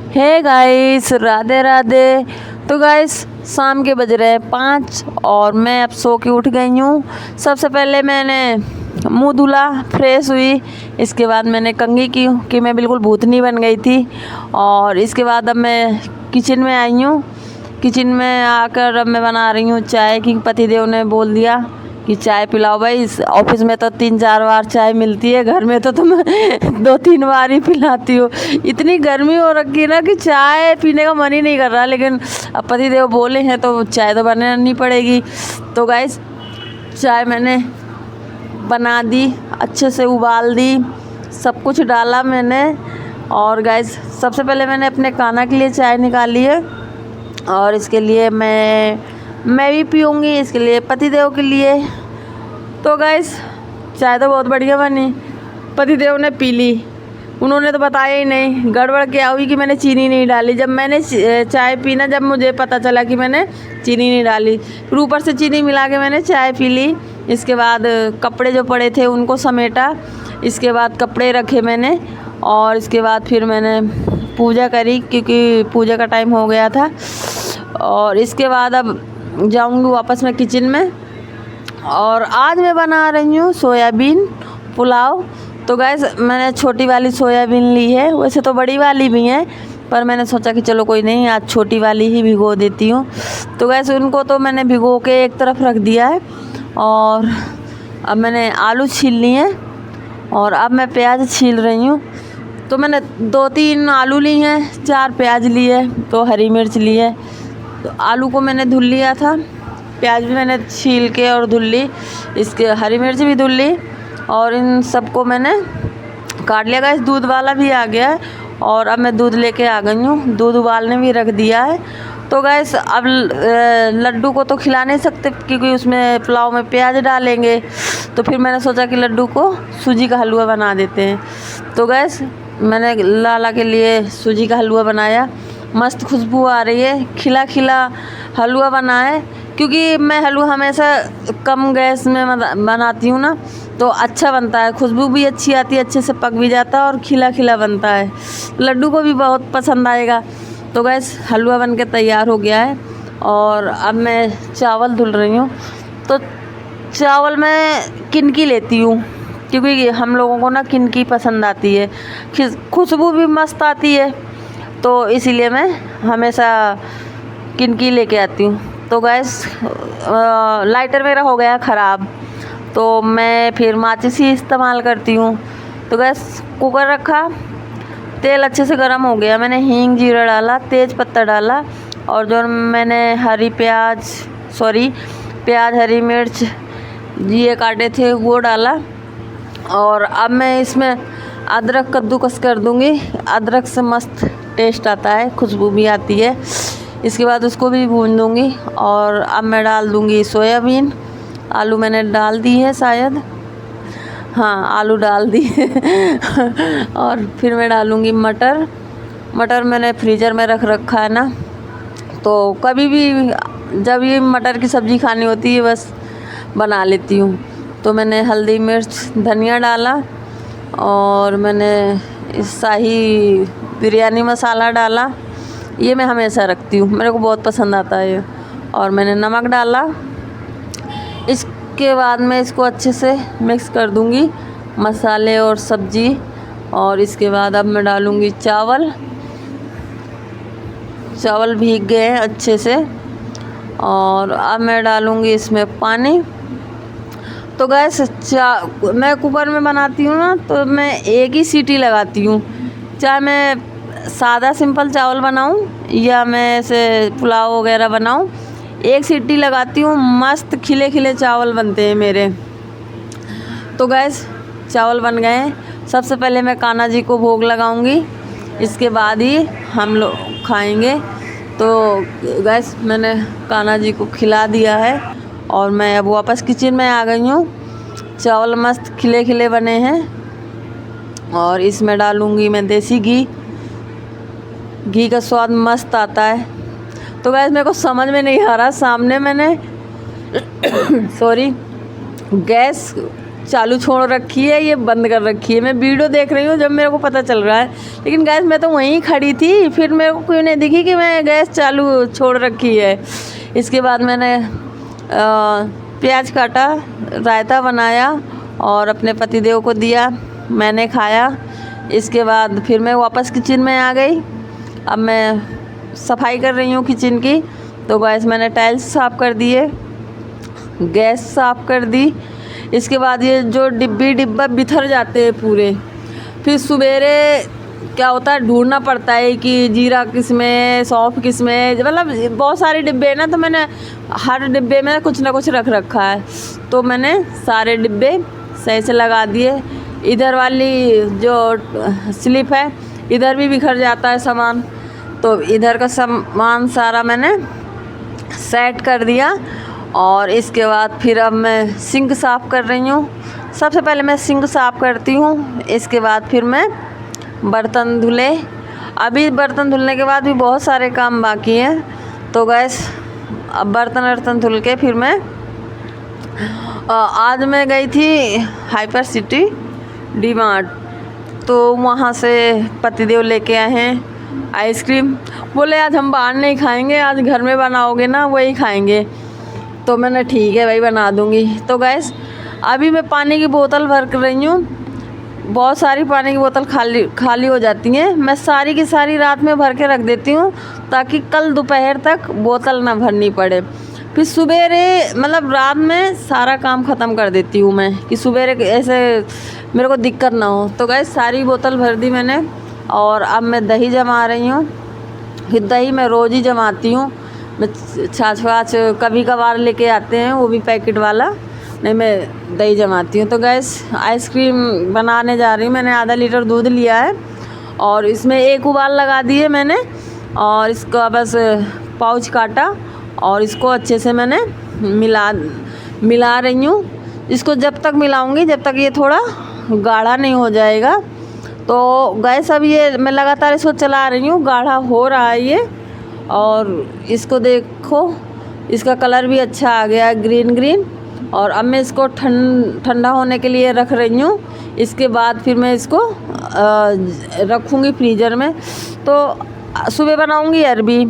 Hey guys, Radhe Radhe. तो guys, शाम के बज रहे हैं 5 और मैं अब सो के उठ गई हूँ। सबसे पहले मैंने मुंह धुला, फ्रेश हुई। इसके बाद मैंने कंघी की कि मैं बिल्कुल भूतनी बन गई थी। और इसके बाद अब मैं किचन में आई हूँ। किचन में आकर अब मैं बना रही हूँ चाय की। पतिदेव ने बोल दिया कि चाय पिलाओ भाई। ऑफिस में तो 3-4 बार चाय मिलती है, घर में तो तुम 2-3 बार ही पिलाती हो। इतनी गर्मी हो रखी है ना कि चाय पीने का मन ही नहीं कर रहा, लेकिन अब पतिदेव बोले हैं तो चाय तो बनानी पड़ेगी। तो गाइस, चाय मैंने बना दी, अच्छे से उबाल दी, सब कुछ डाला मैंने। और गाइस, सबसे पहले मैंने अपने कान्हा के लिए चाय निकाली है और इसके लिए मैं भी पीऊँगी, इसके लिए पतिदेव के लिए। तो गाइस, चाय तो बहुत बढ़िया बनी। पतिदेव ने पी ली, उन्होंने तो बताया ही नहीं। गड़बड़ क्या हुई कि मैंने चीनी नहीं डाली। जब मैंने चाय पी ना, जब मुझे पता चला कि मैंने चीनी नहीं डाली, फिर ऊपर से चीनी मिला के मैंने चाय पी ली। इसके बाद कपड़े जो पड़े थे उनको समेटा, इसके बाद कपड़े रखे मैंने और इसके बाद फिर मैंने पूजा करी क्योंकि पूजा का टाइम हो गया था। और इसके बाद अब जाऊंगी वापस मैं किचन में। और आज मैं बना रही हूँ सोयाबीन पुलाव। तो गैस, मैंने छोटी वाली सोयाबीन ली है, वैसे तो बड़ी वाली भी है, पर मैंने सोचा कि चलो कोई नहीं, आज छोटी वाली ही भिगो देती हूँ। तो गैस, उनको तो मैंने भिगो के एक तरफ रख दिया है। और अब मैंने आलू छील लिए हैं और अब मैं प्याज छील रही हूँ। तो मैंने 2-3 आलू ली हैं, 4 प्याज लिए, 2 हरी मिर्च ली है। तो आलू को मैंने धुल लिया था, प्याज भी मैंने छील के और धुल ली, इसके हरी मिर्च भी धुल ली और इन सबको मैंने काट लिया। गाइस, दूध वाला भी आ गया है और अब मैं दूध लेके आ गई हूँ। दूध उबालने भी रख दिया है। तो गाइस, अब लड्डू को तो खिला नहीं सकते क्योंकि उसमें पुलाव में प्याज डालेंगे। तो फिर मैंने सोचा कि लड्डू को सूजी का हलवा बना देते हैं। तो गाइस, मैंने लाला के लिए सूजी का हलवा बनाया। मस्त खुशबू आ रही है, खिला खिला हलवा बना है क्योंकि मैं हलवा हमेशा कम गैस में बनाती हूँ ना, तो अच्छा बनता है, खुशबू भी अच्छी आती है, अच्छे से पक भी जाता है और खिला खिला बनता है। लड्डू को भी बहुत पसंद आएगा। तो गैस, हलवा बन के तैयार हो गया है और अब मैं चावल धुल रही हूँ। तो चावल मैं किनकी लेती हूँ क्योंकि हम लोगों को ना किनकी पसंद आती है, खुशबू भी मस्त आती है, तो इसीलिए मैं हमेशा किनकी लेके आती हूँ। तो गैस, लाइटर मेरा हो गया ख़राब, तो मैं फिर माचिस ही इस्तेमाल करती हूँ। तो गैस, कुकर रखा, तेल अच्छे से गर्म हो गया, मैंने हींग जीरा डाला, तेज पत्ता डाला और जो मैंने प्याज हरी मिर्च ये काटे थे वो डाला। और अब मैं इसमें अदरक कद्दूकस कर दूँगी। अदरक से मस्त टेस्ट आता है, खुशबू भी आती है। इसके बाद उसको भी भून दूँगी और अब मैं डाल दूँगी सोयाबीन। आलू मैंने डाल दी है शायद, हाँ आलू डाल दी और फिर मैं डालूँगी मटर मैंने फ्रीज़र में रख रखा है ना, तो कभी भी जब ये मटर की सब्ज़ी खानी होती है बस बना लेती हूँ। तो मैंने हल्दी मिर्च धनिया डाला और मैंने शाही बिरयानी मसाला डाला, ये मैं हमेशा रखती हूँ, मेरे को बहुत पसंद आता है ये। और मैंने नमक डाला। इसके बाद मैं इसको अच्छे से मिक्स कर दूँगी, मसाले और सब्ज़ी। और इसके बाद अब मैं डालूँगी चावल भीग गए हैं अच्छे से और अब मैं डालूँगी इसमें पानी। तो गैस, मैं कुकर में बनाती हूँ ना, तो मैं एक ही सीटी लगाती हूँ, चाहे मैं सादा सिंपल चावल बनाऊँ या मैं ऐसे पुलाव वगैरह बनाऊँ, एक सीटी लगाती हूँ, मस्त खिले खिले चावल बनते हैं मेरे। तो गैस, चावल बन गए हैं। सबसे पहले मैं कान्हा जी को भोग लगाऊंगी, इसके बाद ही हम लोग खाएंगे। तो गैस, मैंने कान्हा जी को खिला दिया है और मैं अब वापस किचन में आ गई हूँ। चावल मस्त खिले खिले बने हैं और इसमें डालूँगी मैं देसी घी का स्वाद मस्त आता है। तो गैस, मेरे को समझ में नहीं आ रहा, सामने मैंने गैस चालू छोड़ रखी है, ये बंद कर रखी है। मैं वीडियो देख रही हूँ जब मेरे को पता चल रहा है, लेकिन गैस मैं तो वहीं खड़ी थी, फिर मेरे को क्यों नहीं दिखी कि मैं गैस चालू छोड़ रखी है। इसके बाद मैंने प्याज काटा, रायता बनाया और अपने पतिदेव को दिया, मैंने खाया। इसके बाद फिर मैं वापस किचन में आ गई। अब मैं सफाई कर रही हूँ किचन की। तो गैस मैंने टाइल्स साफ़ कर दिए, गैस साफ़ कर दी। इसके बाद ये जो डिब्बा बिखर जाते हैं पूरे, फिर सवेरे क्या होता है ढूंढना पड़ता है कि जीरा किस में, सौंफ किस में, मतलब बहुत सारे डिब्बे हैं ना, तो मैंने हर डिब्बे में कुछ ना कुछ रख रखा है। तो मैंने सारे डिब्बे सही से लगा दिए। इधर वाली जो स्लिप है इधर भी बिखर जाता है सामान, तो इधर का सामान सारा मैंने सेट कर दिया। और इसके बाद फिर अब मैं सिंक साफ़ कर रही हूँ। सबसे पहले मैं सिंक साफ़ करती हूँ, इसके बाद फिर मैं बर्तन धुले। अभी बर्तन धुलने के बाद भी बहुत सारे काम बाकी हैं। तो गैस अब बर्तन धुल के फिर मैं आज मैं गई थी हाइपर सिटी डी मार्ट, तो वहाँ से पतिदेव लेके आए हैं आइसक्रीम। बोले आज हम बाहर नहीं खाएंगे, आज घर में बनाओगे ना वही खाएंगे। तो मैंने ठीक है भाई बना दूँगी। तो गैस अभी मैं पानी की बोतल भर कर रही हूँ। बहुत सारी पानी की बोतल खाली हो जाती हैं। मैं सारी की सारी रात में भर के रख देती हूँ ताकि कल दोपहर तक बोतल ना भरनी पड़े। फिर सवेरे मतलब रात में सारा काम ख़त्म कर देती हूँ मैं कि सवेरे ऐसे मेरे को दिक्कत ना हो। तो गैस सारी बोतल भर दी मैंने। और अब मैं दही जमा रही हूँ। फिर दही मैं रोज़ ही जमाती हूँ। मैं छाछ वाछ कभी कभार लेके आते हैं, वो भी पैकेट वाला, नहीं मैं दही जमाती हूँ। तो गैस आइसक्रीम बनाने जा रही हूँ। मैंने आधा लीटर दूध लिया है और इसमें एक उबाल लगा दिए मैंने, और इसका बस पाउच काटा और इसको अच्छे से मैंने मिला रही हूँ। इसको जब तक मिलाऊंगी जब तक ये थोड़ा गाढ़ा नहीं हो जाएगा। तो गैस अब ये मैं लगातार इसको चला रही हूँ, गाढ़ा हो रहा है ये। और इसको देखो, इसका कलर भी अच्छा आ गया ग्रीन। और अब मैं इसको ठंडा होने के लिए रख रही हूँ। इसके बाद फिर मैं इसको रखूँगी फ्रीज़र में। तो सुबह बनाऊँगी अरबी।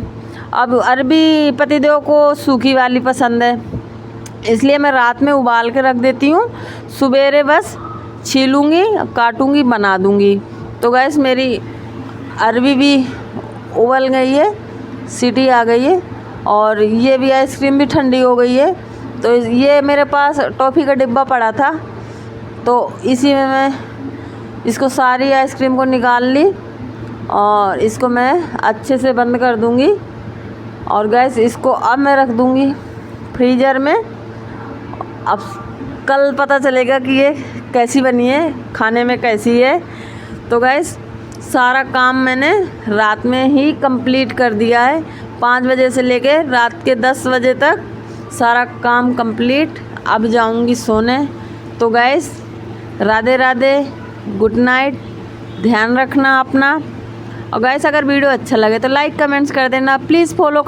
अब अरबी पतिदेव को सूखी वाली पसंद है, इसलिए मैं रात में उबाल के रख देती हूँ। सवेरे बस छीलूँगी, काटूँगी, बना दूँगी। तो गैस मेरी अरबी भी उबल गई है, सीटी आ गई है, और ये भी आइसक्रीम भी ठंडी हो गई है। तो ये मेरे पास टॉफ़ी का डिब्बा पड़ा था, तो इसी में मैं इसको सारी आइसक्रीम को निकाल ली और इसको मैं अच्छे से बंद कर दूँगी। और गैस इसको अब मैं रख दूँगी फ्रीज़र में। अब कल पता चलेगा कि ये कैसी बनी है, खाने में कैसी है। तो गैस सारा काम मैंने रात में ही कंप्लीट कर दिया है। 5 बजे से लेके रात के 10 बजे तक सारा काम कंप्लीट। अब जाऊंगी सोने। तो gas Radhe Radhe, good night, ध्यान रखना अपना। और गैस अगर वीडियो अच्छा लगे तो लाइक कमेंट्स कर देना, प्लीज़ फॉलो कर